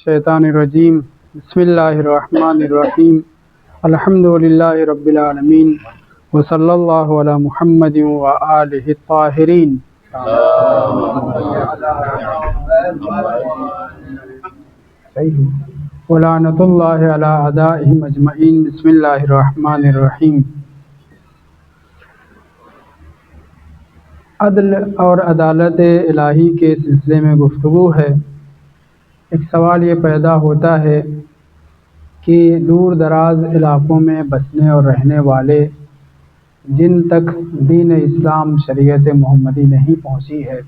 الشیطان الرجیم بسم اللہ الرحمن الرحیم الحمد للہ رب العالمین وصلی اللہ علی محمد وآلہ الطاہرین ولعنۃ اللہ علی اعدائہم اجمعین۔ بسم اللہ الرحمن الرحیم۔ عدل اور عدالت الہی کے سلسلے میں گفتگو ہے۔ ایک سوال یہ پیدا ہوتا ہے کہ دور دراز علاقوں میں بسنے اور رہنے والے جن تک دین اسلام شریعت محمدی نہیں پہنچی ہے،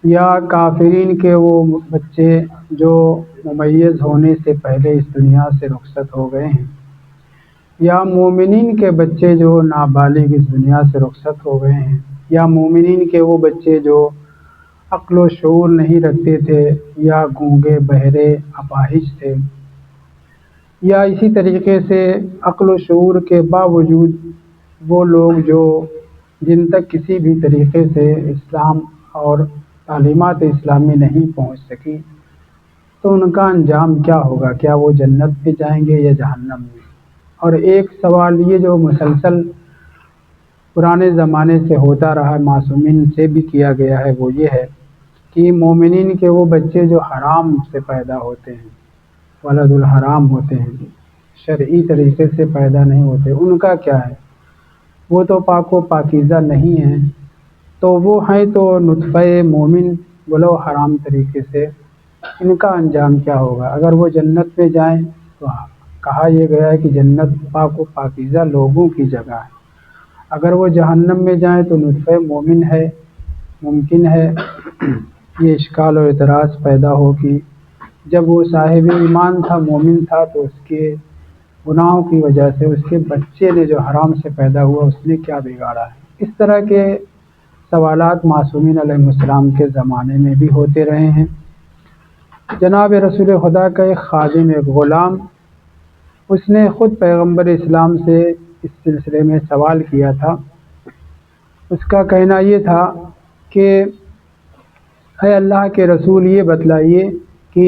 یا کافرین کے وہ بچے جو ممیز ہونے سے پہلے اس دنیا سے رخصت ہو گئے ہیں، یا مومنین کے بچے جو نابالغ اس دنیا سے رخصت ہو گئے ہیں، یا مومنین کے وہ بچے جو عقل و شعور نہیں رکھتے تھے، یا گونگے بہرے اپاہج تھے، یا اسی طریقے سے عقل و شعور کے باوجود وہ لوگ جو جن تک کسی بھی طریقے سے اسلام اور تعلیمات اسلامی نہیں پہنچ سکی، تو ان کا انجام کیا ہوگا؟ کیا وہ جنت میں جائیں گے یا جہنم میں؟ اور ایک سوال یہ جو مسلسل پرانے زمانے سے ہوتا رہا، معصومین سے بھی کیا گیا ہے، وہ یہ ہے کہ مومنین کے وہ بچے جو حرام سے پیدا ہوتے ہیں، ولد الحرام ہوتے ہیں، شرعی طریقے سے پیدا نہیں ہوتے، ان کا کیا ہے؟ وہ تو پاک و پاکیزہ نہیں ہیں، تو وہ ہیں تو نطفہ مومن ولو حرام طریقے سے، ان کا انجام کیا ہوگا؟ اگر وہ جنت میں جائیں تو کہا یہ گیا ہے کہ جنت پاک و پاکیزہ لوگوں کی جگہ ہے، اگر وہ جہنم میں جائیں تو نطفہ مومن ہے، ممکن ہے یہ اشکال و اعتراض پیدا ہو کہ جب وہ صاحب ایمان تھا، مومن تھا، تو اس کے گناہوں کی وجہ سے اس کے بچے نے جو حرام سے پیدا ہوا اس نے کیا بگاڑا ہے؟ اس طرح کے سوالات معصومین علیہ السلام کے زمانے میں بھی ہوتے رہے ہیں۔ جناب رسول خدا کا ایک خادم، ایک غلام، اس نے خود پیغمبر اسلام سے اس سلسلے میں سوال کیا تھا۔ اس کا کہنا یہ تھا کہ اے اللہ کے رسول، یہ بتلائیے کہ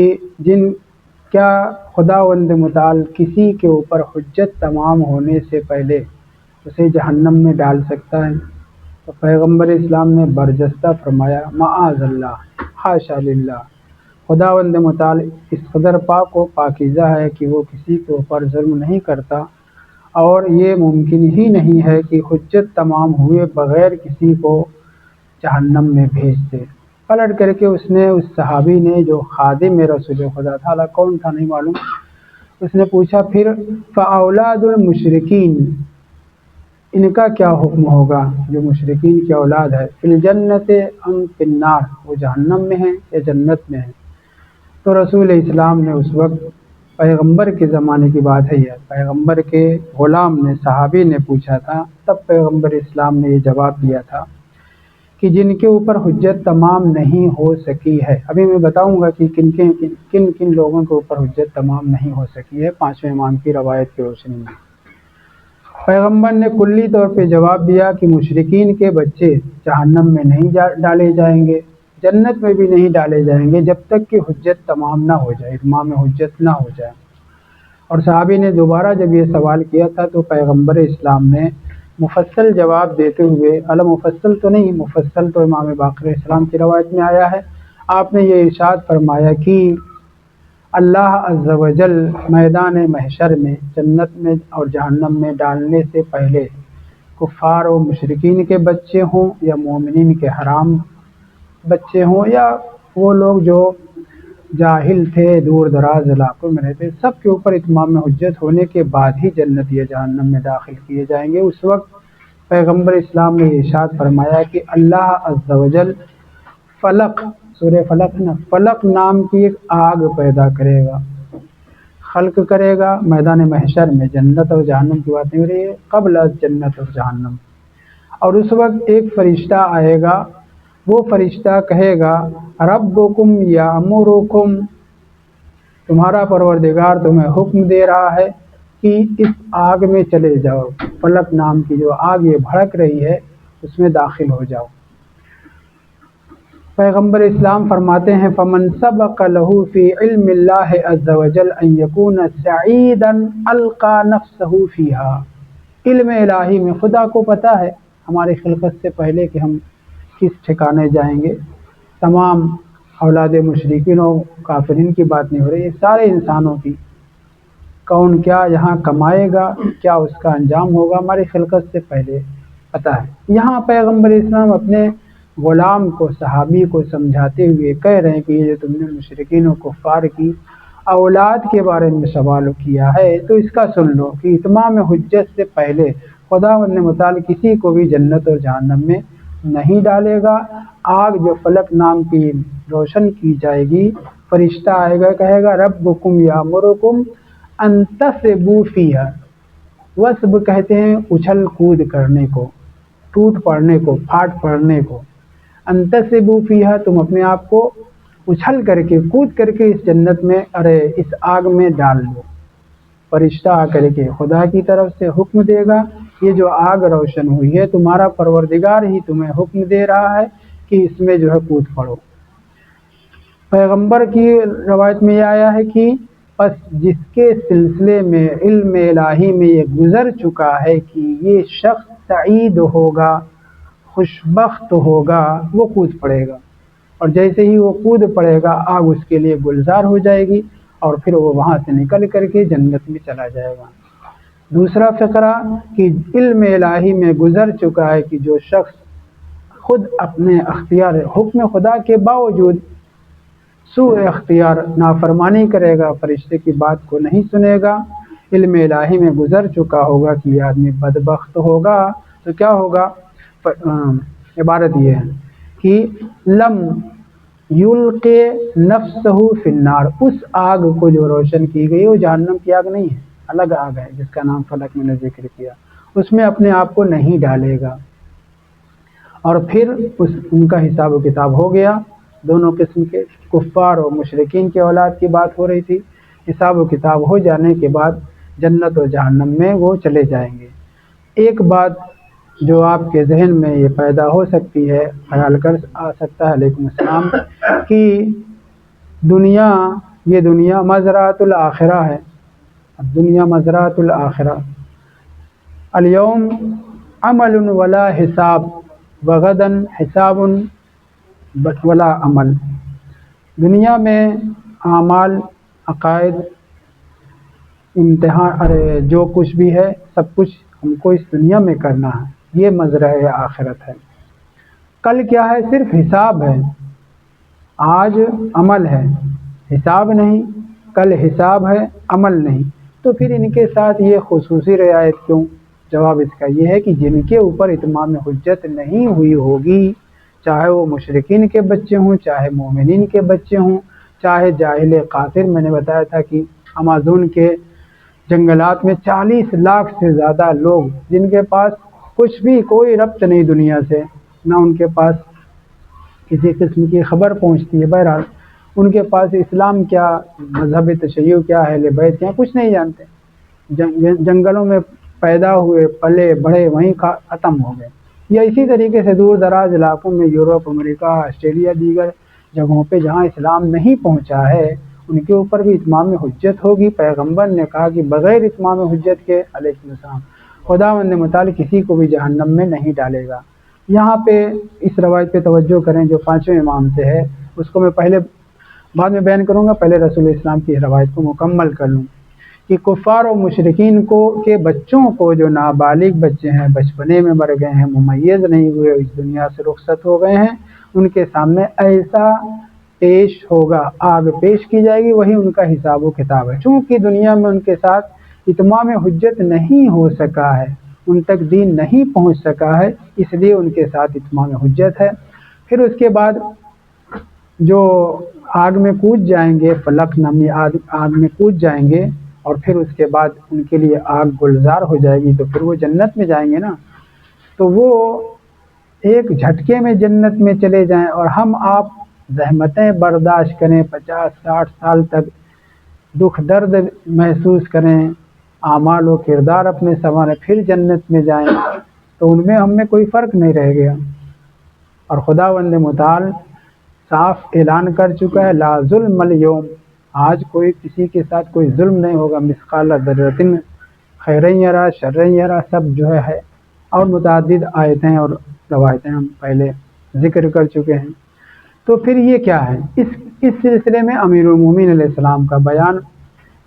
کیا خداوند متعال کسی کے اوپر حجت تمام ہونے سے پہلے اسے جہنم میں ڈال سکتا ہے؟ تو پیغمبر اسلام نے برجستہ فرمایا، معاذ اللہ، حاشا للہ، خداوند متعال اس قدر پاک و پاکیزہ ہے کہ وہ کسی کے اوپر ظلم نہیں کرتا، اور یہ ممکن ہی نہیں ہے کہ حجت تمام ہوئے بغیر کسی کو جہنم میں بھیج دے۔ پلٹ کر کے اس نے، اس صحابی نے جو خادم رسول خدا تعالیٰ کون تھا نہیں معلوم، اس نے پوچھا پھر فاولاد المشرکین، ان کا کیا حکم ہوگا جو مشرکین کی اولاد ہے؟ فی الجنت ام فی النار، وہ جہنم میں ہیں یا جنت میں ہیں؟ تو رسول اسلام نے اس وقت، پیغمبر کے زمانے کی بات ہے یہ، پیغمبر کے غلام نے، صحابی نے پوچھا تھا، تب پیغمبر اسلام نے یہ جواب دیا تھا کہ جن کے اوپر حجت تمام نہیں ہو سکی ہے۔ ابھی میں بتاؤں گا کہ کن کن لوگوں کے اوپر حجت تمام نہیں ہو سکی ہے پانچویں امام کی روایت کی روشنی میں۔ پیغمبر نے کلی طور پہ جواب دیا کہ مشرکین کے بچے جہنم میں نہیں ڈالے جائیں گے، جنت میں بھی نہیں ڈالے جائیں گے جب تک کہ حجت تمام نہ ہو جائے، اتمام حجت نہ ہو جائے۔ اور صحابی نے دوبارہ جب یہ سوال کیا تھا تو پیغمبر اسلام نے مفصل جواب دیتے ہوئے، مفصل تو نہیں، مفصل تو امام باقر اسلام کی روایت میں آیا ہے، آپ نے یہ ارشاد فرمایا کہ اللہ عز و جل میدان محشر میں جنت میں اور جہنم میں ڈالنے سے پہلے کفار و مشرکین کے بچے ہوں یا مومنین کے حرام بچے ہوں یا وہ لوگ جو جاہل تھے، دور دراز علاقوں میں رہتے، سب کے اوپر اتمام حجت ہونے کے بعد ہی جنت یا جہنم میں داخل کیے جائیں گے۔ اس وقت پیغمبر اسلام نے ارشاد فرمایا کہ اللہ عز و جل فلق، سورہ فلق نا، فلق نام کی ایک آگ پیدا کرے گا، خلق کرے گا میدان محشر میں۔ جنت اور جہنم کی بات نہیں ہو رہی ہے، قبل از جنت اور جہنم۔ اور اس وقت ایک فرشتہ آئے گا، وہ فرشتہ کہے گا ربکم یامرکم، تمہارا پروردگار تمہیں حکم دے رہا ہے کہ اس آگ میں چلے جاؤ، فلق نام کی جو آگ یہ بھڑک رہی ہے اس میں داخل ہو جاؤ۔ پیغمبر اسلام فرماتے ہیں فمن سبق له فی علم اللہ عز وجل ان یکون سعیدا القى نفسه فیها، علم الہی میں خدا کو پتہ ہے ہماری خلقت سے پہلے کہ ہم کس ٹھکانے جائیں گے. تمام اولاد مشرکین و کافرین کی بات نہیں ہو رہی، یہ سارے انسانوں کی. کون کیا یہاں کمائے گا، کیا اس کا انجام ہوگا، ہماری خلقت سے پہلے پتہ ہے. یہاں پیغمبر اسلام اپنے غلام کو، صحابی کو سمجھاتے ہوئے کہہ رہے ہیں کہ یہ جو تم نے مشرکین و کفار کی اولاد کے بارے میں سوال کیا ہے تو اس کا سن لو کہ اتمام حجت سے پہلے خداوند متعال کسی کو بھی جنت اور جہنم میں نہیں ڈالے گا. آگ جو فلک نام کی روشن کی جائے گی، فرشتہ آئے گا کہے گا ربکم یامرکم ان تسبوا فیہا، وسب کہتے ہیں اچھل کود کرنے کو، ٹوٹ پڑنے کو، پھاٹ پڑنے کو. ان تسبوا فیہا، تم اپنے آپ کو اچھل کر کے، کود کر کے اس جنت میں، اس آگ میں ڈال دو. فرشتہ آ کر کے خدا کی طرف سے حکم دے گا یہ جو آگ روشن ہوئی ہے تمہارا پروردگار ہی تمہیں حکم دے رہا ہے کہ اس میں جو ہے کود پڑو. پیغمبر کی روایت میں یہ آیا ہے کہ پس جس کے سلسلے میں علم الہی میں یہ گزر چکا ہے کہ یہ شخص سعید ہوگا، خوشبخت ہوگا، وہ کود پڑے گا، اور جیسے ہی وہ کود پڑے گا آگ اس کے لیے گلزار ہو جائے گی اور پھر وہ وہاں سے نکل کر کے جنت میں چلا جائے گا. دوسرا فقرہ کہ علم الہی میں گزر چکا ہے کہ جو شخص خود اپنے اختیار حکم خدا کے باوجود سوء اختیار نافرمانی کرے گا، فرشتے کی بات کو نہیں سنے گا، علم الہی میں گزر چکا ہوگا کہ یہ آدمی بدبخت ہوگا. تو کیا ہوگا؟ عبارت یہ ہے کہ لم یلقی نفسہ فی النار، اس آگ کو جو روشن کی گئی وہ جہنم کی آگ نہیں ہے، الگ آگ ہے جس کا نام فلک میں نے ذکر کیا، اس میں اپنے آپ کو نہیں ڈالے گا. اور پھر ان کا حساب و کتاب ہو گیا. دونوں قسم کے کفار اور مشرکین کی اولاد کی بات ہو رہی تھی. حساب و کتاب ہو جانے کے بعد جنت و جہنم میں وہ چلے جائیں گے. ایک بات جو آپ کے ذہن میں یہ پیدا ہو سکتی ہے، خیال کر آ سکتا ہے، علیکم السلام، کہ یہ دنیا مزرعۃ الآخرہ ہے. دنیا مزرعۃ الآخرہ، الیوم عمل ولا حساب وغدا حساب ولا عمل. دنیا میں اعمال، عقائد، امتحان، جو کچھ بھی ہے سب کچھ ہم کو اس دنیا میں کرنا ہے، یہ مزرعہ آخرت ہے. کل کیا ہے؟ صرف حساب ہے. آج عمل ہے، حساب نہیں. کل حساب ہے، عمل نہیں. تو پھر ان کے ساتھ یہ خصوصی رعایت کیوں؟ جواب اس کا یہ ہے کہ جن کے اوپر اتمام حجت نہیں ہوئی ہوگی، چاہے وہ مشرکین کے بچے ہوں، چاہے مومنین کے بچے ہوں، چاہے جاہل کافر. میں نے بتایا تھا کہ امازون کے جنگلات میں 40 لاکھ سے زیادہ لوگ جن کے پاس کچھ بھی کوئی ربط نہیں دنیا سے، نہ ان کے پاس کسی قسم کی خبر پہنچتی ہے، بہرحال ان کے پاس اسلام کیا، مذہب تشیع کیا، اہل بیت کیا، کچھ نہیں جانتے. جنگلوں میں پیدا ہوئے، پلے بڑھے، وہیں ختم ہو گئے. یا اسی طریقے سے دور دراز علاقوں میں یورپ، امریکہ، آسٹریلیا، دیگر جگہوں پہ جہاں اسلام نہیں پہنچا ہے ان کے اوپر بھی اتمام حجت ہوگی. پیغمبر نے کہا کہ بغیر اتمام حجت کے، علیہ السلام، خداوند متعال کسی کو بھی جہنم میں نہیں ڈالے گا. یہاں پہ اس روایت پہ توجہ کریں جو 5ویں امام سے ہے، اس کو میں بعد میں بیان کروں گا، پہلے رسول اسلام کی روایت کو مکمل کر لوں. کہ کفار و مشرکین کے بچوں کو، جو نابالغ بچے ہیں، بچپنے میں مر گئے ہیں، ممیز نہیں ہوئے، اس دنیا سے رخصت ہو گئے ہیں، ان کے سامنے ایسا پیش ہوگا، آگ پیش کی جائے گی، وہی ان کا حساب و کتاب ہے. چونکہ دنیا میں ان کے ساتھ اتمام حجت نہیں ہو سکا ہے، ان تک دین نہیں پہنچ سکا ہے، اس لیے ان کے ساتھ اتمام حجت ہے. پھر اس کے بعد جو آگ میں کود جائیں گے، فلک نامی آگ میں کود جائیں گے، اور پھر اس کے بعد ان کے لیے آگ گلزار ہو جائے گی، تو پھر وہ جنت میں جائیں گے نا. تو وہ ایک جھٹکے میں جنت میں چلے جائیں، اور ہم آپ زحمتیں برداشت کریں، 50-60 سال تک دکھ درد محسوس کریں، اعمال و کردار اپنے سنواریں، پھر جنت میں جائیں، تو ان میں ہم میں کوئی فرق نہیں رہ گیا. اور خداوند متعال صاف اعلان کر چکا ہے، لا ظلم اليوم، آج کوئی کسی کے ساتھ کوئی ظلم نہیں ہوگا، مثقال ذرۃ خیرن یرا شرن یرا، سب جو ہے اور متعدد آیتیں اور روایتیں ہم پہلے ذکر کر چکے ہیں۔ تو پھر یہ کیا ہے، اس سلسلے میں امیر المومنین علیہ السلام کا بیان،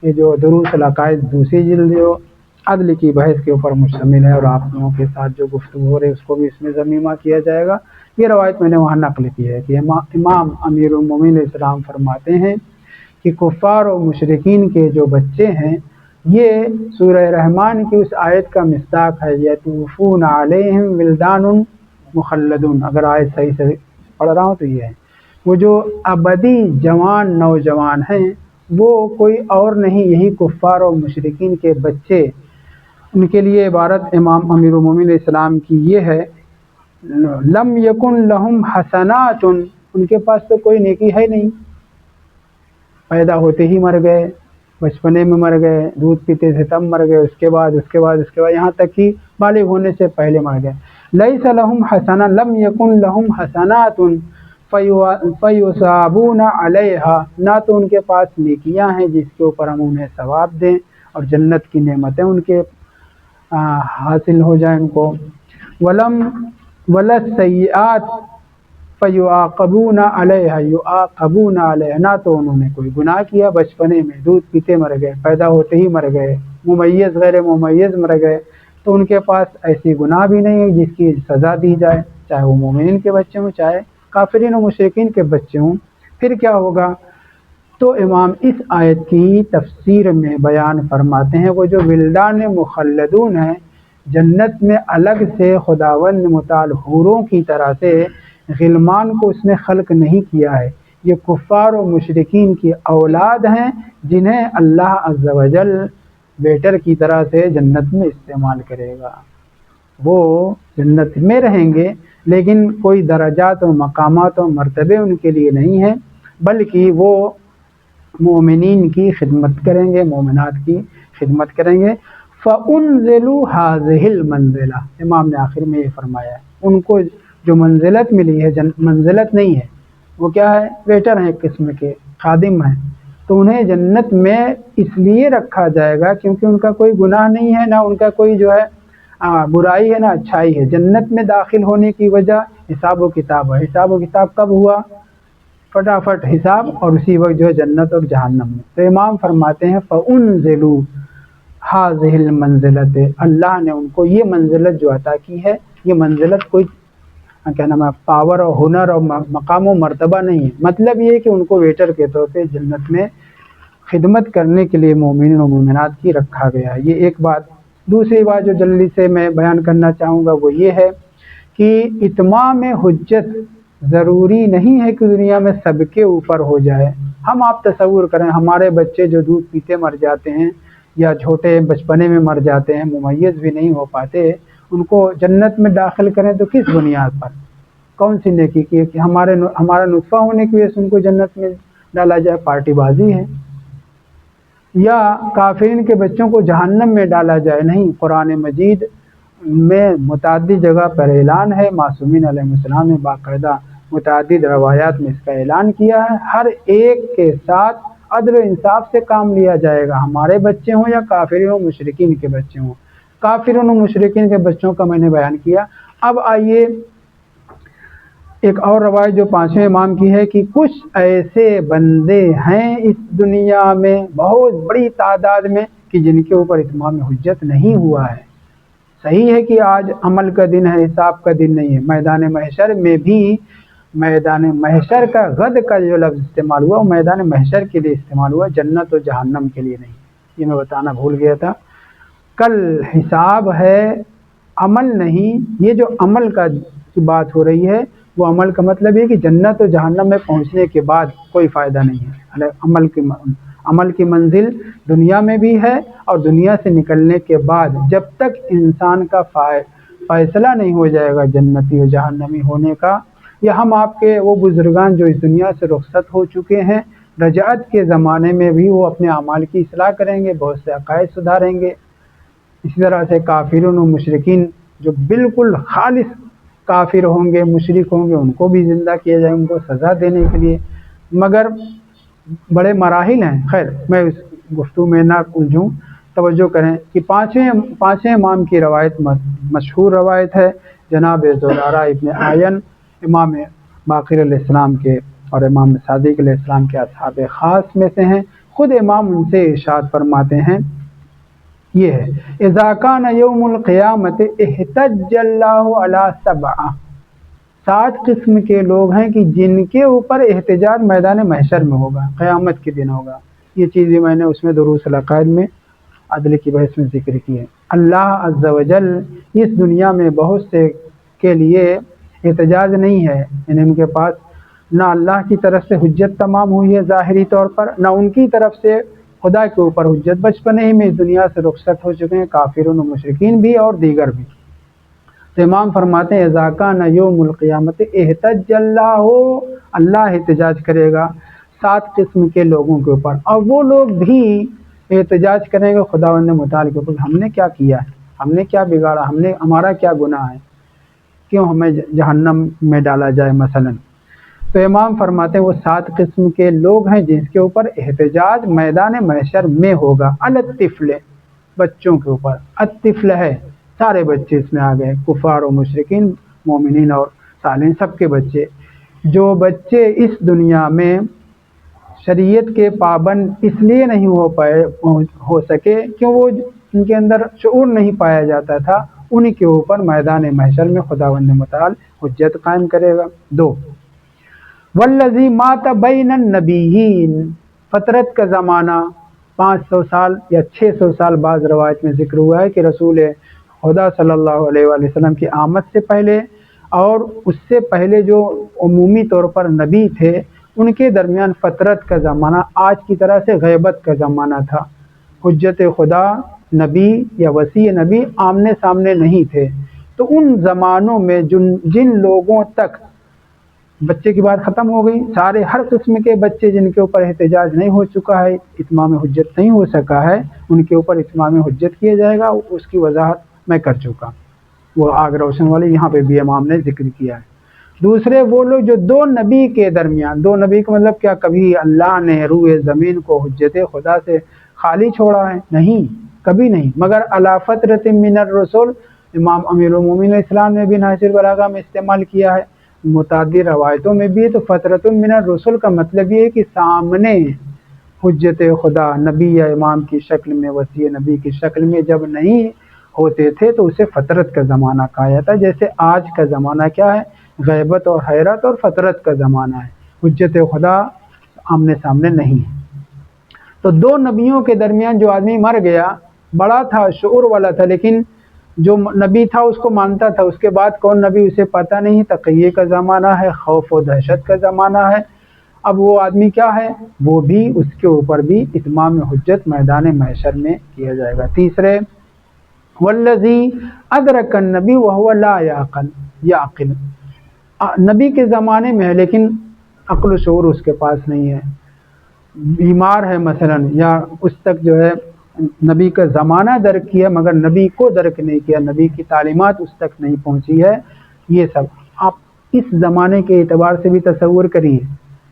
یہ جو دروس العقائد دوسری جلد جو عدل کی بحث کے اوپر مشتمل ہے، اور آپ لوگوں کے ساتھ جو گفتگو ہو رہی ہے اس کو بھی اس میں ضمیمہ کیا جائے گا۔ یہ روایت میں نے وہاں نقل کی ہے کہ امام امیر المومنین علیہ السلام فرماتے ہیں کہ کفار و مشرکین کے جو بچے ہیں، یہ سورہ رحمان کی اس آیت کا مصداق ہے، یطوفون علیہم ولدان مخلدون، اگر آیت صحیح سے پڑھ رہا ہوں تو یہ ہے، وہ جو ابدی جوان نوجوان ہیں وہ کوئی اور نہیں، یہی کفار و مشرکین کے بچے، ان کے لیے عبارت امام امیر المومنین علیہ السلام کی یہ ہے، لم یکن لہم حسنات، ان کے پاس تو کوئی نیکی ہے نہیں، پیدا ہوتے ہی مر گئے، بچپنے میں مر گئے، دودھ پیتے تھے تب مر گئے، اس کے بعد یہاں تک کہ بالغ ہونے سے پہلے مر گئے۔ لیس لہم حسنہ، لم یکن لہم حسنات فیصابون علیہا، نہ تو ان کے پاس نیکیاں ہیں جس کے اوپر ہم انہیں ثواب دیں اور جنت کی نعمتیں ان کے حاصل ہو جائیں ان کو، ولا السیئات فیعاقبون علیہا، یعاقبون علیہا، نہ تو انہوں نے کوئی گناہ کیا بچپنے میں، دودھ پیتے مر گئے، پیدا ہوتے ہی مر گئے، ممیز غیر ممیز مر گئے، تو ان کے پاس ایسی گناہ بھی نہیں ہے جس کی سزا دی جائے، چاہے وہ مومنین کے بچے ہوں چاہے کافرین و مشرکین کے بچے ہوں۔ پھر کیا ہوگا، تو امام اس آیت کی تفسیر میں بیان فرماتے ہیں، وہ جو ولدان مخلدون ہیں، جنت میں الگ سے خداوند متعال حوروں کی طرح سے غلمان کو اس نے خلق نہیں کیا ہے، یہ کفار و مشرکین کی اولاد ہیں جنہیں اللہ عز و جل بیٹر کی طرح سے جنت میں استعمال کرے گا، وہ جنت میں رہیں گے لیکن کوئی درجات و مقامات و مرتبے ان کے لیے نہیں ہیں، بلکہ وہ مومنین کی خدمت کریں گے، مومنات کی خدمت کریں گے۔ فَأُنزِلُوا هَذِهِ الْمَنزِلَةَ، امام نے آخر میں یہ فرمایا ہے، ان کو جو منزلت ملی ہے، منزلت نہیں ہے، وہ کیا ہے، ویٹر ہیں ایک قسم کے، خادم ہیں، تو انہیں جنت میں اس لیے رکھا جائے گا کیونکہ ان کا کوئی گناہ نہیں ہے، نہ ان کا کوئی جو ہے برائی ہے، نہ اچھائی ہے۔ جنت میں داخل ہونے کی وجہ حساب و کتاب ہے، حساب و کتاب کب ہوا، فٹافٹ حساب، اور اسی وقت جو ہے جنت اور جہنم میں۔ تو امام فرماتے ہیں فَأُنزِلُوا هَذِهِ الْمَنزِلَةَ، اللہ نے ان کو یہ منزلت جو عطا کی ہے، یہ منزلت کوئی کیا نام ہے پاور اور ہنر اور مقام و مرتبہ نہیں ہے، مطلب یہ ہے کہ ان کو ویٹر کے طور پہ جنت میں خدمت کرنے کے لیے مومنین و مومنات کی رکھا گیا ہے۔ یہ ایک بات۔ دوسری بات جو جلدی سے میں بیان کرنا چاہوں گا وہ یہ ہے کہ اتمام حجت ضروری نہیں ہے کہ دنیا میں سب کے اوپر ہو جائے۔ ہم آپ تصور کریں، ہمارے بچے جو دودھ پیتے مر جاتے ہیں یا چھوٹے بچپنے میں مر جاتے ہیں، ممیز بھی نہیں ہو پاتے، ان کو جنت میں داخل کریں تو کس بنیاد پر، کون سی نیکی کی کہ ہمارا نطفہ ہونے کی وجہ سے ان کو جنت میں ڈالا جائے، پارٹی بازی ہے؟ یا کافرین کے بچوں کو جہنم میں ڈالا جائے؟ نہیں، قرآن مجید میں متعدد جگہ پر اعلان ہے، معصومین علیہ السلام نے باقاعدہ متعدد روایات میں اس کا اعلان کیا ہے، ہر ایک کے ساتھ عدل و انصاف سے کام لیا جائے گا، ہمارے بچے ہوں یا کافرین و مشرکین کے بچے ہوں۔ کافرین و مشرکین کے بچوں کا میں نے بیان کیا۔ اب آئیے ایک اور روایت جو پانچویں امام کی ہے کہ کچھ ایسے بندے ہیں اس دنیا میں بہت بڑی تعداد میں کہ جن کے اوپر اتمام حجت نہیں ہوا ہے۔ صحیح ہے کہ آج عمل کا دن ہے، حساب کا دن نہیں ہے، میدان محشر میں بھی، میدان محشر کا غد کا جو لفظ استعمال ہوا وہ میدان محشر کے لیے استعمال ہوا، جنت و جہنم کے لیے نہیں، یہ میں بتانا بھول گیا تھا۔ کل حساب ہے، عمل نہیں، یہ جو عمل کا بات ہو رہی ہے وہ عمل کا مطلب یہ کہ جنت و جہنم میں پہنچنے کے بعد کوئی فائدہ نہیں ہے، عمل کی منزل دنیا میں بھی ہے اور دنیا سے نکلنے کے بعد جب تک انسان کا فیصلہ نہیں ہو جائے گا جنتی و جہنمی ہونے کا، یا ہم آپ کے وہ بزرگان جو اس دنیا سے رخصت ہو چکے ہیں رجعت کے زمانے میں بھی وہ اپنے اعمال کی اصلاح کریں گے، بہت سے عقائد سدھاریں گے۔ اسی طرح سے کافرون و مشرکین جو بالکل خالص کافر ہوں گے، مشرک ہوں گے، ان کو بھی زندہ کیا جائے، ان کو سزا دینے کے لیے، مگر بڑے مراحل ہیں۔ خیر میں اس گفتگو میں نہ الجھوں، توجہ کریں کہ پانچویں امام کی روایت مشہور روایت ہے، جناب زرارہ ابن عین امام باقر علیہ السلام کے اور امام صادق علیہ السلام کے اصحاب خاص میں سے ہیں۔ خود امام ان سے ارشاد فرماتے ہیں، یہ ہے اذا کان یوم القیامت احتج اللہ علی سبعہ، 7 قسم کے لوگ ہیں کہ جن کے اوپر احتجاج میدان محشر میں ہوگا، قیامت کے دن ہوگا۔ یہ چیزیں میں نے اس میں دروس العقائد میں عدل کی بحث میں ذکر کی ہے۔ اللہ عز و جل اس دنیا میں بہت سے کے لیے احتجاج نہیں ہے، یعنی ان کے پاس نہ اللہ کی طرف سے حجت تمام ہوئی ہے ظاہری طور پر، نہ ان کی طرف سے خدا کے اوپر حجت، بچپنے ہی میں اس دنیا سے رخصت ہو چکے ہیں، کافرون و مشرکین بھی اور دیگر بھی۔ تو امام فرماتے ہیں اذا کان یوم القیامت احتج اللہ احتجاج کرے گا 7 قسم کے لوگوں کے اوپر، اور وہ لوگ بھی احتجاج کریں گے خداوند متعال کے اوپر، ہم نے کیا کیا ہے، ہم نے کیا بگاڑا، ہمارا کیا گناہ ہے، کیوں ہمیں جہنم میں ڈالا جائے مثلا۔ تو امام فرماتے ہیں وہ 7 قسم کے لوگ ہیں جس کے اوپر احتجاج میدان محشر میں ہوگا۔ الطفل، بچوں کے اوپر، الطفل ہے سارے بچے اس میں آ گئے، کفار و مشرکین، مومنین اور صالحین، سب کے بچے۔ جو بچے اس دنیا میں شریعت کے پابند اس لیے نہیں ہو سکے کہ وہ ان کے اندر شعور نہیں پایا جاتا تھا، انہی کے اوپر میدان محشر میں خداوند متعال حجت قائم کرے گا۔ 2 والذی مات بین النبیین، فطرت کا زمانہ 500 سال یا 600 سال بعض روایت میں ذکر ہوا ہے کہ رسول خدا صلی اللہ علیہ وآلہ وسلم کی آمد سے پہلے اور اس سے پہلے جو عمومی طور پر نبی تھے ان کے درمیان فطرت کا زمانہ آج کی طرح سے غیبت کا زمانہ تھا۔ حجت خدا نبی یا وصی نبی آمنے سامنے نہیں تھے، تو ان زمانوں میں جن لوگوں تک بچے کی بات ختم ہو گئی، سارے ہر قسم کے بچے جن کے اوپر احتجاج نہیں ہو چکا ہے، اتمام حجت نہیں ہو سکا ہے، ان کے اوپر اتمام حجت کیا جائے گا۔ اس کی وضاحت میں کر چکا، وہ آگ روشن والے یہاں پہ بھی امام نے ذکر کیا ہے۔ دوسرے وہ لوگ جو 2 نبی کے درمیان، 2 نبی کا مطلب کیا، کبھی اللہ نے روئے زمین کو حجت خدا سے خالی چھوڑا ہے؟ نہیں، کبھی نہیں، مگر علی فترۃ من الرسل، امام امیر المومنین اسلام نے بھی نہج البلاغہ میں استعمال کیا ہے، متعدد روایتوں میں بھی ہے۔ تو فترۃ من الرسل کا مطلب یہ ہے کہ سامنے حجت خدا نبی یا امام کی شکل میں، وصی نبی کی شکل میں جب نہیں ہوتے تھے تو اسے فترت کا زمانہ کہا جاتا ہے۔ جیسے آج کا زمانہ کیا ہے، غیبت اور حیرت اور فترت کا زمانہ ہے، حجت خدا آمنے سامنے نہیں ہے۔ تو 2 نبیوں کے درمیان جو آدمی مر گیا، بڑا تھا، شعور والا تھا، لیکن جو نبی تھا اس کو مانتا تھا، اس کے بعد کون نبی اسے پتہ نہیں، تقیہ کا زمانہ ہے، خوف و دہشت کا زمانہ ہے۔ اب وہ آدمی کیا ہے، وہ بھی اس کے اوپر بھی اتمام حجت میدان محشر میں کیا جائے گا۔ تیسرے والذی ادرک النبی وهو لا یعقل، نبی کے زمانے میں ہے لیکن عقل و شعور اس کے پاس نہیں ہے، بیمار ہے مثلا، یا اس تک جو ہے نبی کا زمانہ درک کیا مگر نبی کو درک نہیں کیا، نبی کی تعلیمات اس تک نہیں پہنچی ہے۔ یہ سب آپ اس زمانے کے اعتبار سے بھی تصور کریے،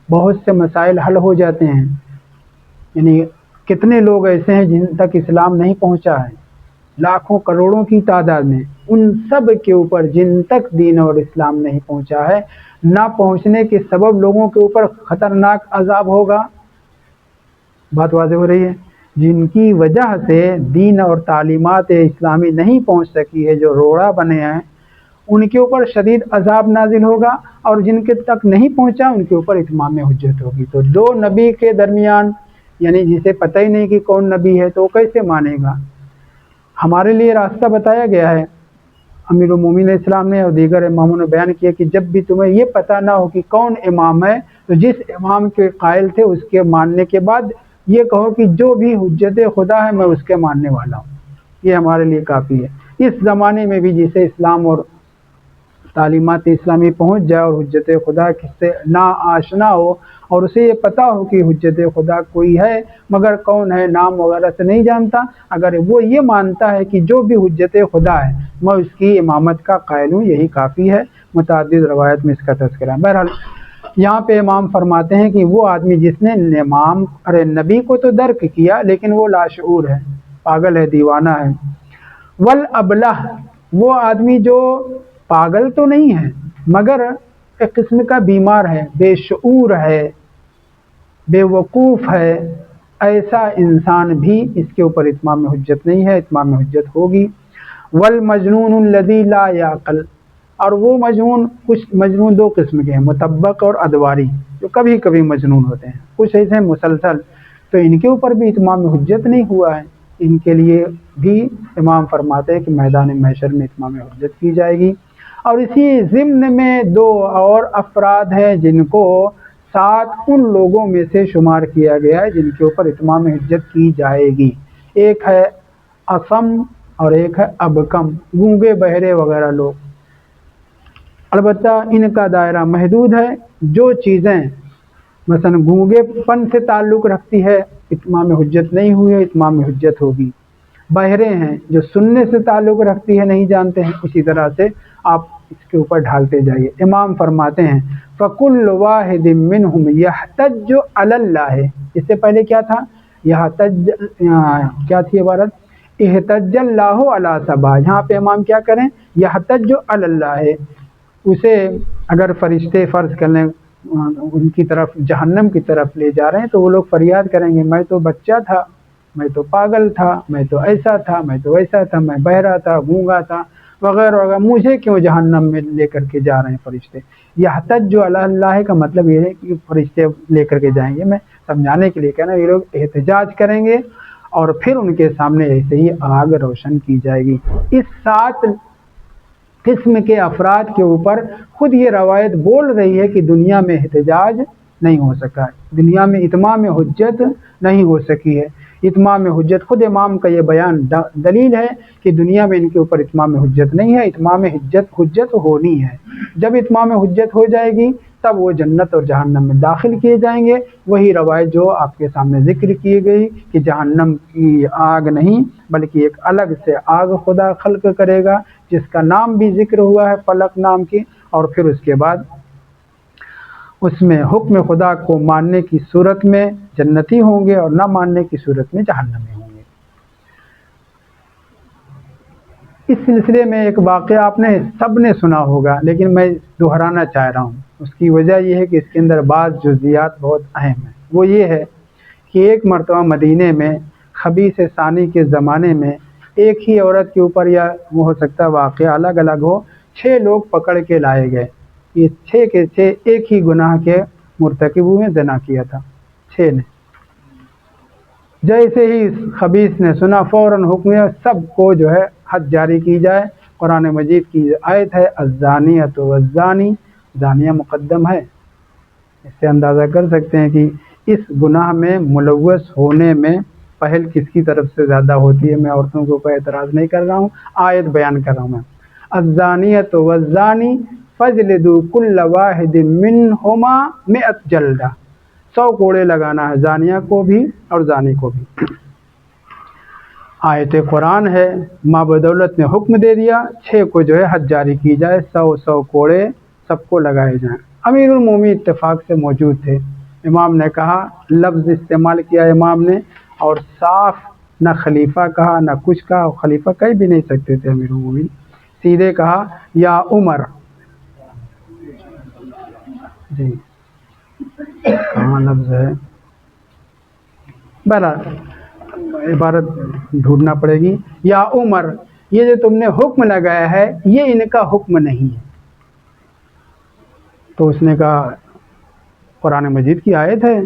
بہت سے مسائل حل ہو جاتے ہیں، یعنی کتنے لوگ ایسے ہیں جن تک اسلام نہیں پہنچا ہے، لاکھوں کروڑوں کی تعداد میں، ان سب کے اوپر جن تک دین اور اسلام نہیں پہنچا ہے، نہ پہنچنے کے سبب لوگوں کے اوپر خطرناک عذاب ہوگا۔ بات واضح ہو رہی ہے؟ جن کی وجہ سے دین اور تعلیمات اسلامی نہیں پہنچ سکی ہے، جو روڑا بنے ہیں، ان کے اوپر شدید عذاب نازل ہوگا، اور جن کے تک نہیں پہنچا ان کے اوپر اتمام حجت ہوگی۔ تو 2 نبی کے درمیان، یعنی جسے پتہ ہی نہیں کہ کون نبی ہے تو وہ کیسے مانے گا؟ ہمارے لیے راستہ بتایا گیا ہے، امیر المومنین اسلام نے اور دیگر اماموں نے بیان کیا کہ جب بھی تمہیں یہ پتہ نہ ہو کہ کون امام ہے تو جس امام کے قائل تھے اس کے ماننے کے بعد یہ کہو کہ جو بھی حجت خدا ہے میں اس کے ماننے والا ہوں، یہ ہمارے لیے کافی ہے۔ اس زمانے میں بھی جسے اسلام اور تعلیمات اسلامی پہنچ جائے اور حجت خدا سے نا آشنا ہو اور اسے یہ پتہ ہو کہ حجت خدا کوئی ہے مگر کون ہے نام وغیرہ سے نہیں جانتا، اگر وہ یہ مانتا ہے کہ جو بھی حجت خدا ہے میں اس کی امامت کا قائل ہوں، یہی کافی ہے۔ متعدد روایت میں اس کا تذکرہ ہے۔ بہرحال یہاں پہ امام فرماتے ہیں کہ وہ آدمی جس نے نبی کو تو درک کیا لیکن وہ لاشعور ہے، پاگل ہے، دیوانہ ہے۔ والابلہ، وہ آدمی جو پاگل تو نہیں ہے مگر ایک قسم کا بیمار ہے، بے شعور ہے، بے وقوف ہے، ایسا انسان بھی اس کے اوپر اتمام حجت نہیں ہے، اتمام حجت ہوگی۔ والمجنون الذی لا یعقل، اور وہ مجنون دو قسم کے ہیں، مطبق اور ادواری، جو کبھی کبھی مجنون ہوتے ہیں، کچھ ایسے مسلسل، تو ان کے اوپر بھی اتمام حجت نہیں ہوا ہے، ان کے لیے بھی امام فرماتے ہیں کہ میدان محشر میں اتمام حجت کی جائے گی۔ اور اسی ضمن میں دو اور افراد ہیں جن کو ساتھ ان لوگوں میں سے شمار کیا گیا ہے جن کے اوپر اتمام حجت کی جائے گی، ایک ہے اصم اور ایک ہے ابکم، گونگے بہرے وغیرہ لوگ۔ البتہ ان کا دائرہ محدود ہے، جو چیزیں مثلا گونگے پن سے تعلق رکھتی ہے اتمام حجت نہیں ہوئی ہے، اتمام حجت ہوگی۔ بہرے ہیں جو سننے سے تعلق رکھتی ہے، نہیں جانتے ہیں، اسی طرح سے آپ اس کے اوپر ڈھالتے جائیے۔ امام فرماتے ہیں فَكُلُّ وَاحِدٍ مِّنْهُمْ يَحْتَجُّ عَلَى اللَّهِ، اس سے پہلے کیا تھا؟ کیا تھی عبارت؟ احتج اللہ علی سبا، یہاں پہ امام کیا کریں؟ یحتج علی اللہ، اسے اگر فرشتے فرض کر لیں ان کی طرف جہنم کی طرف لے جا رہے ہیں تو وہ لوگ فریاد کریں گے میں تو بچہ تھا، میں تو پاگل تھا، میں تو ایسا تھا، میں تو ویسا تھا، میں بہرا تھا، گونگا تھا وغیرہ وغیرہ، مجھے کیوں جہنم میں لے کر کے جا رہے ہیں فرشتے؟ یحتج علی اللہ کا مطلب یہ ہے کہ فرشتے لے کر کے جائیں گے، میں سمجھانے کے لیے کہنا، یہ لوگ احتجاج کریں گے اور پھر ان کے سامنے ایسے ہی آگ روشن کی جائے گی۔ اس 7 قسم کے افراد کے اوپر خود یہ روایت بول رہی ہے کہ دنیا میں احتجاج نہیں ہو سکا ہے، دنیا میں اتمام حجت نہیں ہو سکی ہے۔ اتمام حجت خود امام کا یہ بیان دلیل ہے کہ دنیا میں ان کے اوپر اتمام حجت نہیں ہے، اتمام حجت ہونی ہے۔ جب اتمام حجت ہو جائے گی تب وہ جنت اور جہنم میں داخل کیے جائیں گے۔ وہی روایت جو آپ کے سامنے ذکر کی گئی کہ جہنم کی آگ نہیں بلکہ ایک الگ سے آگ خدا خلق کرے گا جس کا نام بھی ذکر ہوا ہے، فلق نام کی، اور پھر اس کے بعد اس میں حکم خدا کو ماننے کی صورت میں جنتی ہوں گے اور نہ ماننے کی صورت میں جہنمی ہوں گے۔ اس سلسلے میں ایک واقعہ آپ نے سب نے سنا ہوگا لیکن میں دہرانا چاہ رہا ہوں، اس کی وجہ یہ ہے کہ اس کے اندر بعض جزئیات بہت اہم ہیں۔ وہ یہ ہے کہ ایک مرتبہ مدینے میں خبیث ثانی کے زمانے میں ایک ہی عورت کے اوپر، یا وہ ہو سکتا ہے واقعہ الگ الگ ہو، 6 لوگ پکڑ کے لائے گئے۔ یہ 6 کے 6 ایک ہی گناہ کے مرتکب ہوئے، زنا کیا تھا 6 نے۔ جیسے ہی خبیث نے سنا فوراً حکم سب کو جو ہے حد جاری کی جائے۔ قرآن مجید کی آیت ہے الزانیۃ والزانی، زانیہ مقدم ہے، اس سے اندازہ کر سکتے ہیں کہ اس گناہ میں ملوث ہونے میں پہل کس کی طرف سے زیادہ ہوتی ہے۔ میں عورتوں کے اوپر اعتراض نہیں کر رہا ہوں، آیت بیان کر رہا ہوں میں۔ الزانیۃ والزانی فاجلدوا کل واحد منہما 100 جلدہ، 100 کوڑے لگانا ہے زانیہ کو بھی اور زانی کو بھی۔ آیت قرآن ہے، ماں بدولت نے حکم دے دیا 6 کو جو ہے حد جاری کی جائے، 100 کوڑے سب کو لگائے جائیں۔ امیر المومنین اتفاق سے موجود تھے، امام نے کہا، لفظ استعمال کیا امام نے، اور صاف نہ خلیفہ کہا نہ کچھ کہا، خلیفہ کہہ بھی نہیں سکتے تھے امیر المومنین، سیدھے کہا یا عمر۔ جی کہاں لفظ ہے، بہرحال عبارت ڈھونڈنا پڑے گی۔ یا عمر، یہ جو تم نے حکم لگایا ہے یہ ان کا حکم نہیں ہے۔ تو اس نے کہا قرآن مجید کی آیت ہے،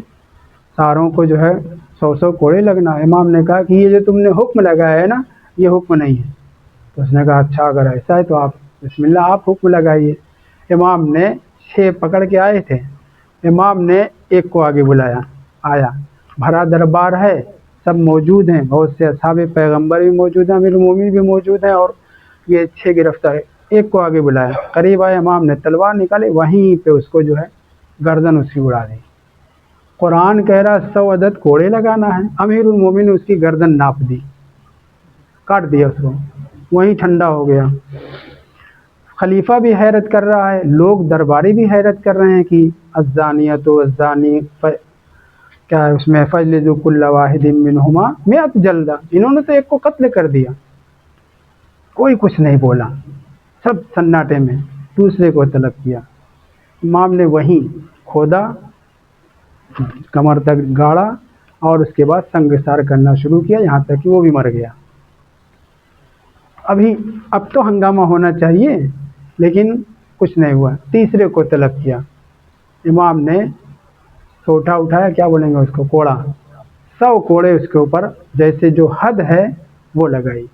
ساروں کو جو ہے 100 کوڑے لگنا۔ امام نے کہا کہ یہ جو تم نے حکم لگایا ہے نا یہ حکم نہیں ہے۔ تو اس نے کہا اچھا اگر ایسا ہے تو آپ بسم اللہ آپ حکم لگائیے۔ امام نے 6 پکڑ کے آئے تھے، امام نے ایک کو آگے بلایا، آیا، بھرا دربار ہے، سب موجود ہیں، بہت سے اصحاب پیغمبر بھی موجود ہیں، امیر المومنین بھی موجود ہیں، اور یہ 6 گرفتار، ایک کو آگے بلایا، قریب آئے، امام نے تلوار نکالی، وہیں پہ اس کو جو ہے گردن اس کی اڑا دی۔ قرآن کہہ رہا 100 عدد کوڑے لگانا ہے، امیر المومنین نے اس کی گردن ناپ دی، کاٹ دیا اس کو، وہیں ٹھنڈا ہو گیا۔ خلیفہ بھی حیرت کر رہا ہے، لوگ درباری بھی حیرت کر رہے ہیں کہ الزانیۃ والزانی کیا ہے اس میں فجلدوا کل واحد منہما 100 جلدہ، انہوں نے تو ایک کو قتل کر دیا، کوئی کچھ نہیں بولا، سب سناٹے میں، دوسرے کو طلب کیا۔ امام نے وہیں کھودا، کمر تک گاڑا اور اس کے بعد سنگسار کرنا شروع کیا، یہاں تک کہ وہ بھی مر گیا۔ اب تو ہنگامہ ہونا چاہیے لیکن کچھ نہیں ہوا، تیسرے کو طلب کیا، امام نے سوٹا اٹھایا، کیا بولیں گے اس کو، کوڑا، 100 کوڑے اس کے اوپر جیسے جو حد ہے وہ لگائی،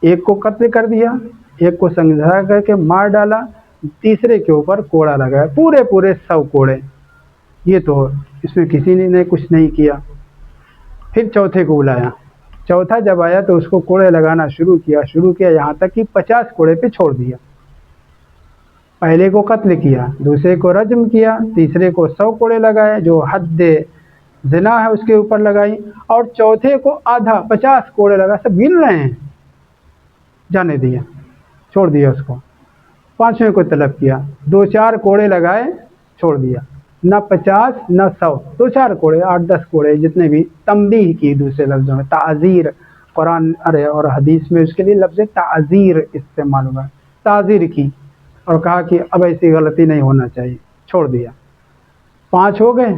ایک کو قتل کر دیا، ایک کو سنگسار کر کے مار ڈالا، تیسرے کے اوپر کوڑا لگایا، پورے 100 کوڑے۔ یہ تو اس میں کسی نے کچھ نہیں کیا۔ پھر چوتھے کو بلایا، چوتھا جب آیا تو اس کو کوڑے لگانا شروع کیا یہاں تک کہ 50 کوڑے پہ چھوڑ دیا۔ پہلے کو قتل کیا، دوسرے کو رجم کیا، تیسرے کو 100 کوڑے لگائے جو حد زنا ہے اس کے اوپر لگائی، اور چوتھے کو آدھا 50 کوڑے لگا، سب گن رہے ہیں، جانے دیا، چھوڑ دیا اس کو۔ پانچویں کو طلب کیا، 2-4 کوڑے لگائے، چھوڑ دیا، نہ 50 نہ 100، 2-4 کوڑے، 8-10 کوڑے، جتنے بھی، تنبیہ کی، دوسرے لفظوں میں تعزیر، قرآن اور حدیث میں اس کے لیے لفظ تعزیر استعمال ہوا، تعزیر کی، اور کہا کہ اب ایسی غلطی نہیں ہونا چاہیے، چھوڑ دیا۔ 5 ہو گئے،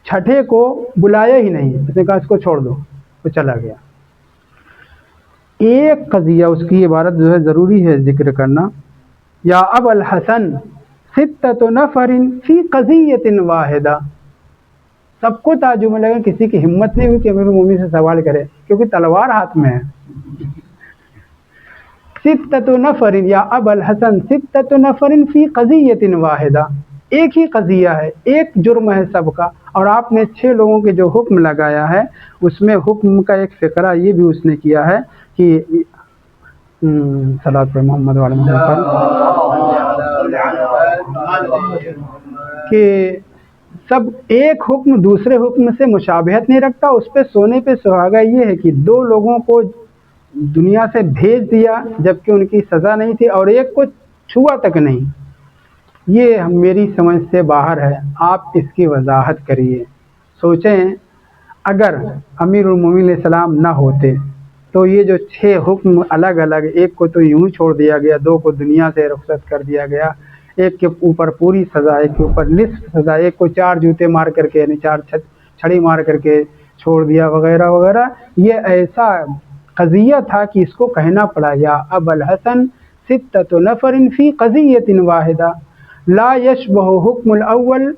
چھٹے کو بلایا ہی نہیں، اس نے کہا اس کو چھوڑ دو، وہ چلا گیا۔ ایک قضیہ، اس کی عبارت جو ہے ضروری ہے ذکر کرنا، یا ابا الحسن 6 نفر فی قضیۃ واحدہ، سب کو تعجب میں لگا، کسی کی ہمت نہیں ہوئی کہ امیر المومنین سے سوال کرے کیونکہ تلوار ہاتھ میں ہے۔ 6 نفر یا ابا الحسن 6 نفر فی قضیۃ واحدہ، ایک ہی قضیہ ہے، ایک جرم ہے سب کا، اور آپ نے 6 لوگوں کے جو حکم لگایا ہے اس میں حکم کا ایک فقرہ یہ بھی اس نے کیا ہے کہ صلاۃ پر محمد وعلی محمد کہ سب ایک حکم دوسرے حکم سے مشابہت نہیں رکھتا، اس پہ سونے پہ سہاگا یہ ہے کہ 2 لوگوں کو دنیا سے بھیج دیا جبکہ ان کی سزا نہیں تھی، اور ایک کو چھوا تک نہیں، یہ میری سمجھ سے باہر ہے، آپ اس کی وضاحت کریے۔ سوچیں اگر امیر المومنین علیہ السلام نہ ہوتے تو یہ جو 6 حکم الگ الگ، ایک کو تو یوں چھوڑ دیا گیا، 2 کو دنیا سے رخصت کر دیا گیا، ایک کے اوپر پوری سزا، ایک کے اوپر نصف سزا، ایک کو 4 جوتے مار کر کے، یعنی 4 چھڑی مار کر کے چھوڑ دیا، وغیرہ وغیرہ، یہ ایسا قضیہ تھا کہ اس کو کہنا پڑا، یا ابا الحسن 6 نفر فی قضیۃ واحدہ لا یشبہ حکم الاول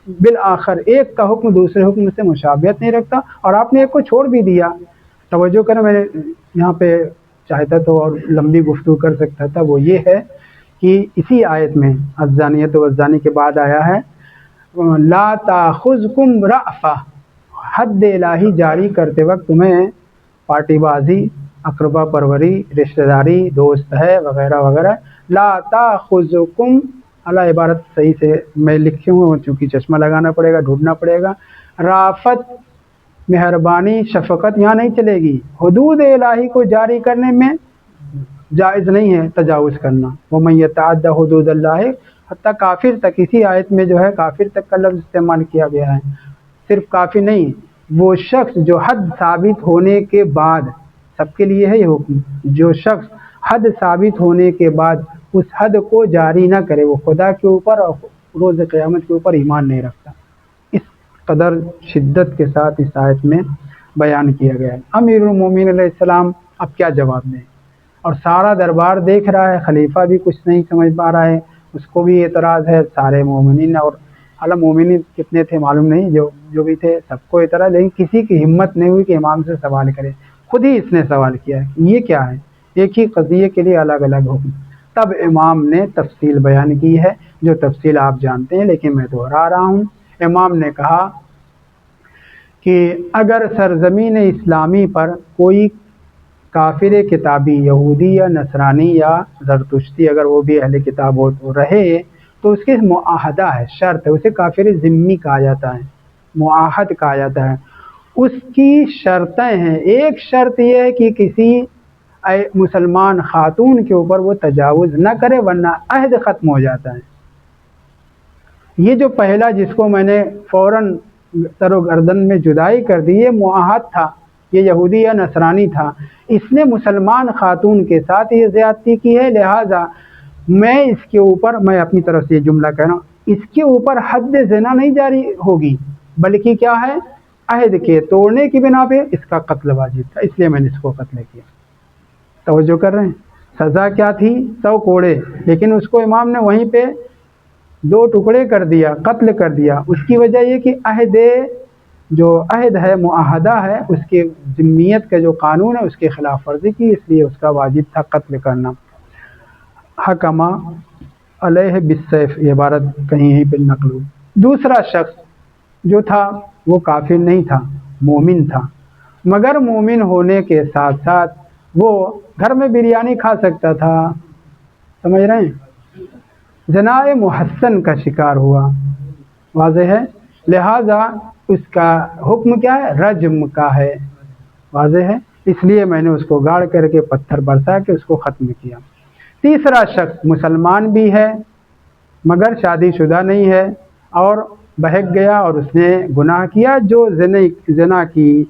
بالآخر، ایک کا حکم دوسرے حکم سے مشابہت نہیں رکھتا، اور آپ نے ایک کو چھوڑ بھی دیا۔ توجہ کریں، میں یہاں پہ چاہتا تو اور لمبی گفتگو کر سکتا تھا، وہ یہ ہے کہ اسی آیت میں الزانیۃ والزانی کے بعد آیا ہے لا تاخذکم رأفہ، حد الہی جاری کرتے وقت تمہیں پارٹی بازی، اقربا پروری، رشتہ داری، دوست ہے، وغیرہ وغیرہ، لا تاخذکم، اللہ عبارت صحیح سے میں لکھے ہوں چونکہ چشمہ لگانا پڑے گا، ڈھونڈنا پڑے گا، رافت، مہربانی، شفقت یہاں نہیں چلے گی، حدود الہی کو جاری کرنے میں جائز نہیں ہے تجاوز کرنا، وَمَن يَتَعَدَّ حُدُودَ اللَّهِ، حتیٰ کافر تک، اسی آیت میں جو ہے کافر تک کا لفظ استعمال کیا گیا ہے، صرف کافر نہیں، وہ شخص جو حد ثابت ہونے کے بعد، سب کے لیے ہے یہ حکم، جو شخص حد ثابت ہونے کے بعد اس حد کو جاری نہ کرے، وہ خدا کے اوپر اور روز قیامت کے اوپر ایمان نہیں رکھتا، اس قدر شدت کے ساتھ اس آیت میں بیان کیا گیا ہے۔ امیر المومنین علیہ السلام اب کیا جواب دیں، اور سارا دربار دیکھ رہا ہے، خلیفہ بھی کچھ نہیں سمجھ پا رہا ہے، اس کو بھی اعتراض ہے، سارے مومنین، اور حالانکہ مومنین کتنے تھے معلوم نہیں، جو بھی تھے سب کو اعتراض، لیکن کسی کی ہمت نہیں ہوئی کہ امام سے سوال کرے، خود ہی اس نے سوال کیا ہے یہ کیا ہے، ایک ہی قضیے کے لیے الگ الگ حکم۔ تب امام نے تفصیل بیان کی ہے، جو تفصیل آپ جانتے ہیں لیکن میں دہرا رہا ہوں۔ امام نے کہا کہ اگر سرزمین اسلامی پر کوئی کافر کتابی، یہودی یا نصرانی یا زرتشتی، اگر وہ بھی اہل کتاب ہو تو رہے، تو اس کے معاہدہ ہے، شرط ہے، اسے کافر ذمی کہا جاتا ہے، معاہد کہا جاتا ہے، اس کی شرطیں ہیں۔ ایک شرط یہ ہے کہ کسی مسلمان خاتون کے اوپر وہ تجاوز نہ کرے ورنہ عہد ختم ہو جاتا ہے۔ یہ جو پہلا جس کو میں نے فوراً سر و گردن میں جدائی کر دی، یہ معاہد تھا، یہ یہودی یا نصرانی تھا، اس نے مسلمان خاتون کے ساتھ یہ زیادتی کی ہے، لہٰذا میں اس کے اوپر، میں اپنی طرف سے یہ جملہ کہہ رہا ہوں، اس کے اوپر حد زنا نہیں جاری ہوگی، بلکہ کیا ہے، عہد کے توڑنے کی بنا پہ اس کا قتل واجب تھا، اس لیے میں نے اس کو قتل کیا۔ توجہ کر رہے ہیں؟ سزا کیا تھی؟ 100 کوڑے، لیکن اس کو امام نے وہیں پہ 2 ٹکڑے کر دیا، قتل کر دیا۔ اس کی وجہ یہ کہ عہد ہے، معاہدہ ہے، اس کے ذمیت کا جو قانون ہے اس کے خلاف ورزی کی، اس لیے اس کا واجب تھا قتل کرنا۔ حکما علیہ بالسیف، یہ عبارت کہیں ہی پہ نقل ہوئی۔ دوسرا شخص جو تھا وہ کافر نہیں تھا، مومن تھا، مگر مومن ہونے کے ساتھ ساتھ وہ گھر میں بریانی کھا سکتا تھا، سمجھ رہے ہیں؟ زنا محسن کا شکار ہوا، واضح ہے، لہذا اس کا حکم کیا ہے؟ رجم کا ہے، واضح ہے، اس لیے میں نے اس کو گاڑ کر کے پتھر برسا کے اس کو ختم کیا۔ تیسرا شخص مسلمان بھی ہے مگر شادی شدہ نہیں ہے اور بہک گیا اور اس نے گناہ کیا، جو زنا کی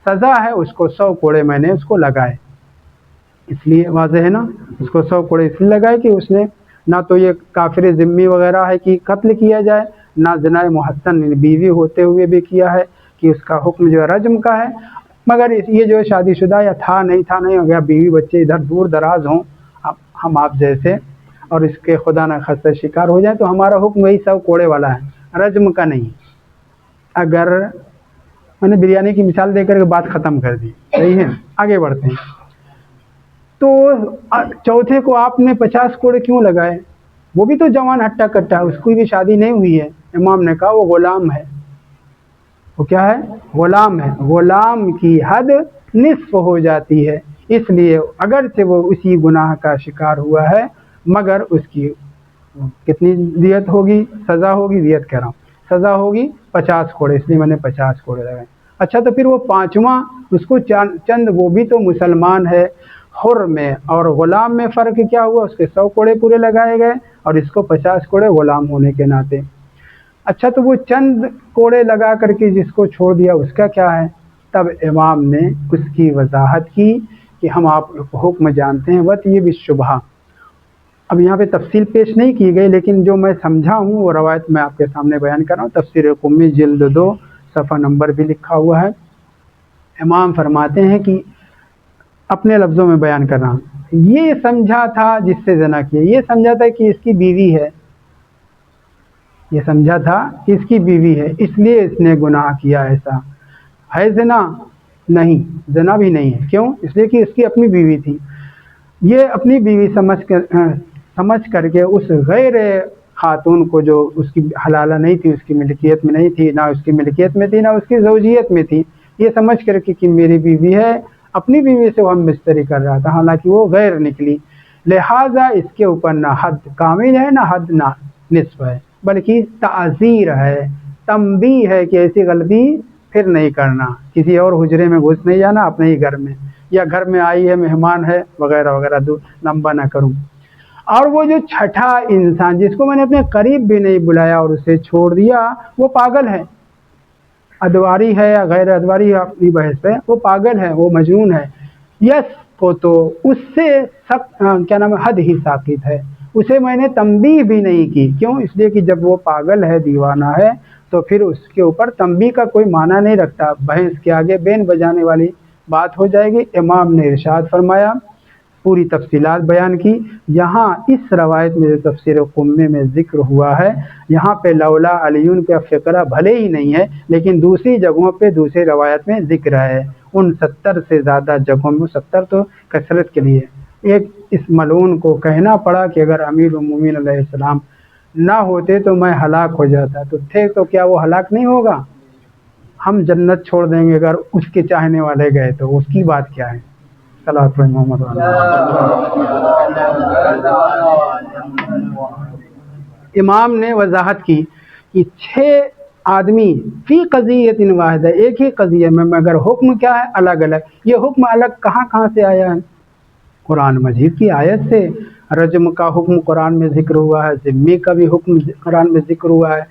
سزا ہے اس کو 100 کوڑے میں نے اس کو لگائے، اس لیے واضح ہے نا، اس کو 100 کوڑے اس لیے لگائے کہ اس نے نہ تو یہ کافر ذمی وغیرہ ہے کہ قتل کیا جائے، نہ زنا محسن بیوی ہوتے ہوئے بھی کیا ہے کہ اس کا حکم جو ہے رجم کا ہے، مگر یہ جو شادی شدہ یا تھا نہیں ہو گیا، بیوی بچے ادھر دور دراز ہوں ہم آپ جیسے، اور اس کے خدا نہ خاصہ شکار ہو جائے تو ہمارا حکم وہی 100 کوڑے والا ہے، رجم کا نہیں۔ اگر میں نے بریانی کی مثال دے کر کے بات ختم کر دی، صحیح ہے، آگے بڑھتے ہیں۔ تو چوتھے کو آپ نے 50 کوڑے کیوں لگائے؟ وہ بھی تو جوان ہٹا کٹا ہے، اس کی بھی شادی نہیں ہوئی ہے۔ امام نے کہا وہ غلام ہے، وہ کیا ہے؟ غلام ہے، غلام کی حد نصف ہو جاتی ہے، اس لیے اگرچہ وہ اسی گناہ کا شکار ہوا ہے مگر اس کی کتنی دیت ہوگی، سزا ہوگی، دیت کہہ رہا ہوں، سزا ہوگی 50 کوڑے، اس لیے میں نے 50 کوڑے لگائے۔ اچھا تو پھر وہ پانچواں اس کو چند وہ بھی تو مسلمان ہے، حر میں اور غلام میں فرق کیا ہوا؟ اس کے 100 کوڑے پورے لگائے گئے اور اس کو 50 کوڑے غلام ہونے کے ناطے۔ اچھا تو وہ چند کوڑے لگا کر کے جس کو چھوڑ دیا اس کا کیا ہے؟ تب امام نے اس کی وضاحت کی کہ ہم آپ حکم جانتے ہیں وطیب الشبہ۔ اب یہاں پہ تفصیل پیش نہیں کی گئی، لیکن جو میں سمجھا ہوں وہ روایت میں آپ کے سامنے بیان کر رہا ہوں، تفسیر قمی جلد 2 صفحہ نمبر بھی لکھا ہوا ہے۔ امام فرماتے ہیں کہ اپنے لفظوں میں بیان کر رہا ہوں، یہ سمجھا تھا جس سے زنا کیا، یہ سمجھا تھا کہ اس کی بیوی ہے، یہ سمجھا تھا کہ اس کی بیوی ہے، اس لیے اس نے گناہ کیا، ایسا ہے زنا نہیں، زنا بھی نہیں ہے، کیوں؟ اس لیے کہ اس کی اپنی بیوی تھی، یہ اپنی بیوی سمجھ کر کے اس غیر خاتون کو جو اس کی حلالہ نہیں تھی، اس کی ملکیت میں نہیں تھی، نہ اس کی ملکیت میں تھی نہ اس کی زوجیت میں تھی، یہ سمجھ کر کے کہ میری بیوی ہے، اپنی بیوی سے وہ ہم بستری کر رہا تھا، حالانکہ وہ غیر نکلی، لہٰذا اس کے اوپر نہ حد کامل ہے نہ حد نہ نصف ہے، بلکہ تعزیر ہے، تنبیہ ہے کہ ایسی غلطی پھر نہیں کرنا، کسی اور حجرے میں گھس نہیں جانا، اپنے ہی گھر میں، یا گھر میں آئی ہے مہمان ہے وغیرہ وغیرہ، لمبا نہ کروں۔ اور وہ جو چھٹا انسان جس کو میں نے اپنے قریب بھی نہیں بلایا اور اسے چھوڑ دیا، وہ پاگل ہے، ادواری ہے یا غیر ادواری اپنی بحث پہ، وہ پاگل ہے، وہ مجنون ہے، یس کو تو اس سے سخت کیا نام ہے، حد ہی ساقط ہے، اسے میں نے تنبیہ بھی نہیں کی، کیوں؟ اس لیے کہ جب وہ پاگل ہے، دیوانہ ہے، تو پھر اس کے اوپر تنبیہ کا کوئی معنی نہیں رکھتا، بحث کے آگے بین بجانے والی بات ہو جائے گی۔ امام نے ارشاد فرمایا، پوری تفصیلات بیان کی، یہاں اس روایت میں جو تفسیر قمی میں ذکر ہوا ہے، یہاں پہ لولا علیون کا فقرہ بھلے ہی نہیں ہے، لیکن دوسری جگہوں پہ دوسری روایت میں ذکر ہے، ان 70 سے زیادہ جگہوں میں، 70 تو کثرت کے لیے، ایک اس ملعون کو کہنا پڑا کہ اگر امیر المومنین علیہ السلام نہ ہوتے تو میں ہلاک ہو جاتا، تو تھے تو کیا وہ ہلاک نہیں ہوگا؟ ہم جنت چھوڑ دیں گے اگر اس کے چاہنے والے گئے تو اس کی بات کیا ہے؟ صلوات محمد امام نے وضاحت کی کہ 6 آدمی فی قضیۃ واحدہ، ایک ہی قضیے میں، مگر حکم کیا ہے؟ الگ الگ۔ یہ حکم الگ کہاں سے آیا ہے؟ قرآن مجید کی آیت سے۔ رجم کا حکم قرآن میں ذکر ہوا ہے، ذمی کا بھی حکم قرآن میں ذکر ہوا ہے،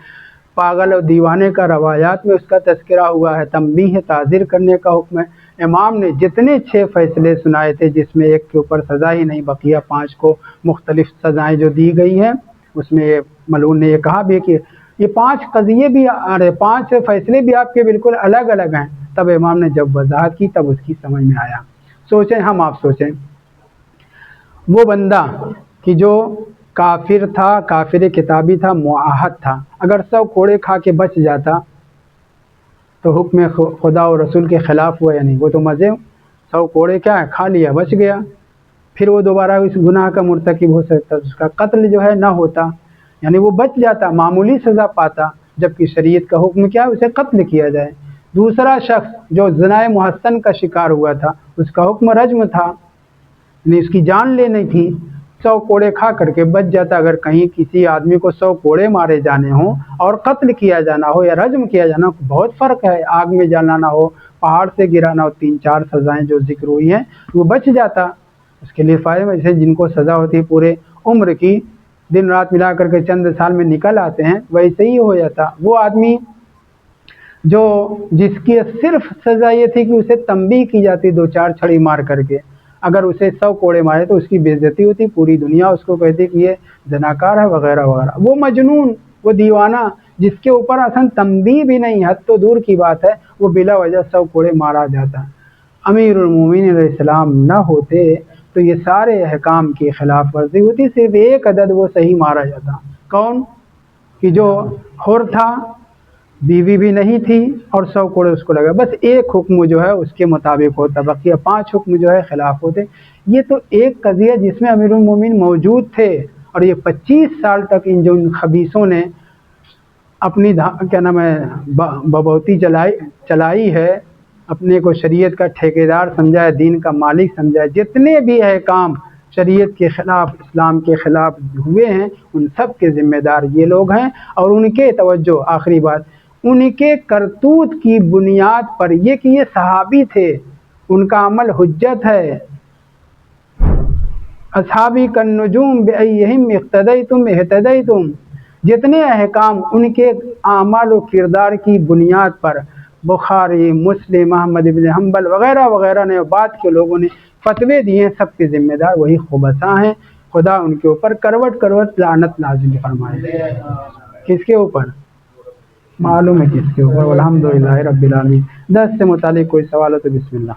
پاگل اور دیوانے کا روایات میں اس کا تذکرہ ہوا ہے، تنبیہ تعزیر کرنے کا حکم ہے۔ امام نے جتنے 6 فیصلے سنائے تھے، جس میں ایک کے اوپر سزا ہی نہیں، بقیہ 5 کو مختلف سزائیں جو دی گئی ہیں، اس میں ملعون نے یہ کہا بھی کہ یہ 5 قضیے بھی 5 فیصلے بھی آپ کے بالکل الگ الگ ہیں۔ تب امام نے جب وضاحت کی تب اس کی سمجھ میں آیا۔ سوچیں، ہم آپ سوچیں، وہ بندہ کہ جو کافر تھا، کافر کتابی تھا، معاہد تھا، اگر 100 کوڑے کھا کے بچ جاتا تو حکم خدا و رسول کے خلاف ہوا یا نہیں؟ وہ تو مزے 100 کوڑے کیا ہے کھا لیا، بچ گیا، پھر وہ دوبارہ اس گناہ کا مرتکب ہو سکتا، اس کا قتل جو ہے نہ ہوتا، یعنی وہ بچ جاتا، معمولی سزا پاتا، جبکہ شریعت کا حکم کیا ہے؟ اسے قتل کیا جائے۔ دوسرا شخص جو زنا محسن کا شکار ہوا تھا، اس کا حکم رجم تھا، یعنی اس کی جان لینی تھی۔ 100 کوڑے کھا کر کے بچ جاتا۔ اگر کہیں کسی آدمی کو 100 کوڑے مارے جانے ہوں اور قتل کیا جانا ہو یا رجم کیا جانا ہو، بہت فرق ہے، آگ میں جلانا ہو، پہاڑ سے گرانا ہو، 3-4 سزائیں جو ذکر ہوئی ہیں، وہ بچ جاتا۔ اس کے لیے فائدہ میں جیسے جن کو سزا ہوتی ہے پورے عمر کی، دن رات ملا کر کے چند سال میں نکل آتے ہیں، ویسے ہی ہو جاتا۔ وہ آدمی جس کی صرف سزا یہ تھی کہ اسے تنبیہ کی جاتی 2-4 چھڑی مار کر کے، اگر اسے 100 کوڑے مارے تو اس کی بے عزتی ہوتی، پوری دنیا اس کو کہتی کہ یہ زناکار ہے وغیرہ وغیرہ۔ وہ مجنون، وہ دیوانہ جس کے اوپر اصلا تنبیہ بھی نہیں، حد تو دور کی بات ہے، وہ بلا وجہ 100 کوڑے مارا جاتا۔ امیر المومنین علیہ السلام نہ ہوتے تو یہ سارے احکام کی خلاف ورزی ہوتی، صرف ایک عدد وہ صحیح مارا جاتا۔ کون؟ کہ جو حر تھا، بیوی بھی نہیں تھی، اور 100 کوڑے اس کو لگا، بس ایک حکم جو ہے اس کے مطابق ہوتا، بقیہ 5 حکم جو ہے خلاف ہوتے۔ یہ تو ایک قضیہ جس میں امیر المومنین موجود تھے، اور یہ 25 سال تک ان خبیثوں نے اپنی کیا نام ہے ببوتی چلائی ہے، اپنے کو شریعت کا ٹھیکیدار سمجھا ہے، دین کا مالک سمجھا ہے۔ جتنے بھی احکام شریعت کے خلاف، اسلام کے خلاف ہوئے ہیں، ان سب کے ذمہ دار یہ لوگ ہیں، اور ان کے توجہ، آخری بات، ان کے کرتوت کی بنیاد پر یہ کہ یہ صحابی تھے، ان کا عمل حجت ہے۔ اصحابی کالنجوم بأیہم اقتدیتم اہتدیتم، جتنے احکام ان کے اعمال و کردار کی بنیاد پر بخاری، مسلم، احمد بن حنبل وغیرہ وغیرہ نے، بعد کے لوگوں نے فتوے دیے ہیں، سب کے ذمہ دار وہی خبثاء ہیں۔ خدا ان کے اوپر کروٹ کروٹ لعنت نازل فرمائے۔ کس کے اوپر؟ معلوم ہے کس کے اوپر۔ والحمدللہ رب العالمین۔ 10 سے متعلق کوئی سوال ہو تو بسم اللہ۔